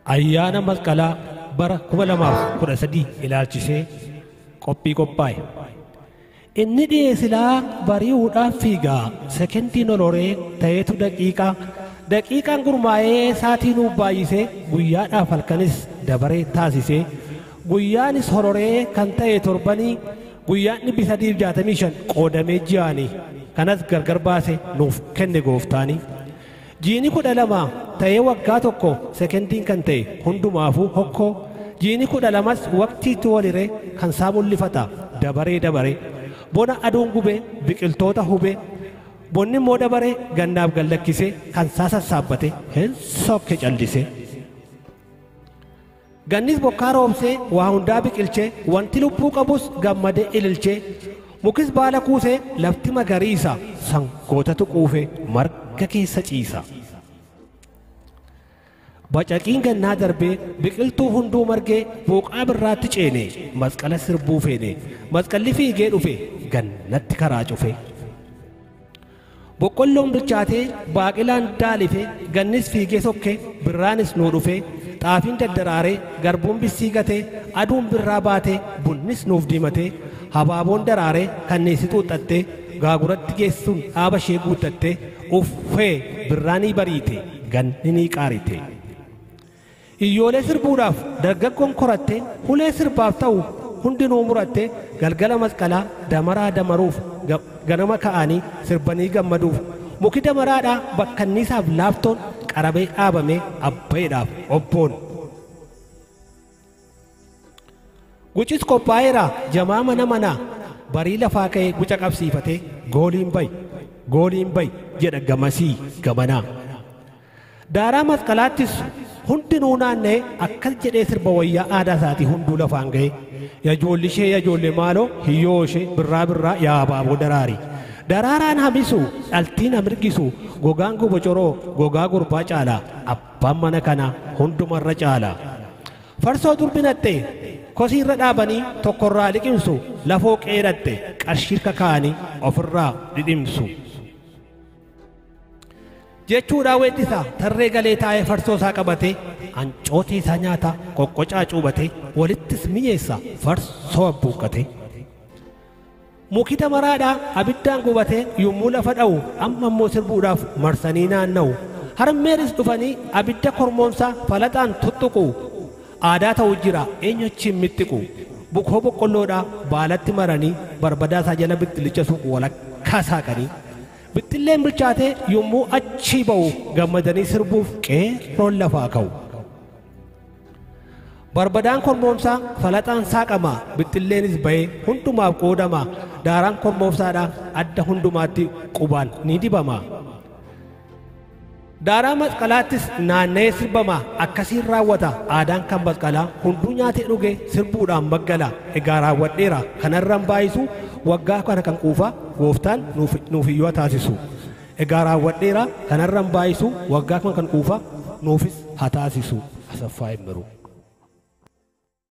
ayyaana masqalaa bara 2013 ilaalchisee qophii qophaa'e. Inni dhiyeessilaa bari'uudhaaf fiigaa sekendiin oloree ta'etu daqiiqaan gurmaa'ee saatii nuuf baay'isee guyyaadhaaf halkanis dabaree taasisee guyyaanis hororee kan ta'e torbanii guyyaan 365 qoodamee ji'aanii kanas gargar baase nuuf kenne gooftaanii. Jiini 12 ta'ee waggaa tokko sekendiin kan ta'e hundumaafuu hokkoo jiini 12s waqtiitti waliree kan saa mul'ifata dabaree bona aduun gubee biqiltoota hubee bonni immoo dabaree gannaaf gallakkisee kan saa sassaabbate hin sokke callise. Gannis bokkaa roobsee waa hundaa biqilchee wanti lubbuu qabus gammadee ililchee mukis baala kuusee lafti magariisa sangootatu quufee marga keessa ciisa. Bacaqiin gannaa darbee biqiltuu hunduu margee booqaa birraatti ceene masqala sirbuu feene masqalli fiigee dhufe gannatti karaa cufe. Boqqolloon bilchaatee baaqilaan daalife gannis fiigee sokke birraanis nuu dhufe xaafiin daddaraaree garbuun bissii gatee aduun birraa baatee bunnis nuuf diimatee habaaboon daraaree kanneessi xuuxattee gaaguratti geessuun dhaaba ishee guuttattee uffee birraanii bariite ganni ni qaarite. Iyyoolee sirbuudhaaf dargaggoon koratte hulee sirbaaf ta'u hundinuu muratte galgala masqalaa damaraa damaruuf ganama ka'anii sirbanii gammaduuf muki damaraadhaa bakkanniisaaf laaftoon qarabee dhaabamee abbaydhaaf obboon. Gucis qophaa'eera jamaa mana barii lafaa ka'ee guca qabsiifatee gooliin bay jedha gamasii gamanaa. Daaraa masqalaattis hundinuu naanna'ee akkas jedhee sirba wayyaa aadaa isaatii hunduu lafaan ga'e. Yaa ijoollee maaloo hiyyoo ishee birraa yaa abaaboo daraari. Daraaraan hamisu dhaltiin hamirgisu gogaan gobocoroo gogaa gurbaa caalaa abbaan mana kana hundumarra caalaa. Farsoo durbinatte kosiirra dhaabanii tokkorraa liqimsu lafoo qeedhatte qarshirka kaanii ofirraa dhidhimsu. Jechuudha weeddisa tarree galee taa'ee farsoo isaa qabatee hancootee isaa nyaata qoqqocaa cuubate walittis mi'eessa farsoo abbuuqqate. Muki damaraadhaa abiddaan gubatee yommuu lafa dha'u amma immoo sirbuudhaaf marsanii naanna'u. Harmeeris dhufanii abidda kormoomsaa falaxaan tuttuqu. Aadaa ta'u jira eenyu achiin mittiqu. Bukoo boqqolloodhaa baalatti maranii barbadaasaa jala bittilicha suuqu walakkaa saaqanii. Bittilleen bilchaatee yommuu achii ba'u gammadanii sirbuuf qeerroon lafaa ka'u. Barbadaan kormoomsaa falaxaan saaqama bitilleenis ba'ee hundumaaf qoodama daaraan kormoomsaadhaa adda hundumaatti qubaan ni dibama. Daaraa masqalaattis naanna'ee sirbama akkasiin raawwata aadaan kan masqalaa hunduu nyaatee dhuge sirbuudhaan maggala egaa raawwadheera kanarraan baay'isu waggaa kana kan quufa gooftaan nuuf iyyuu taasisu. Egaa raawwadheera kanarraan baay'isu waggaa kana kan quufa nuufis haa taasisu. Asaffaa Immiruu.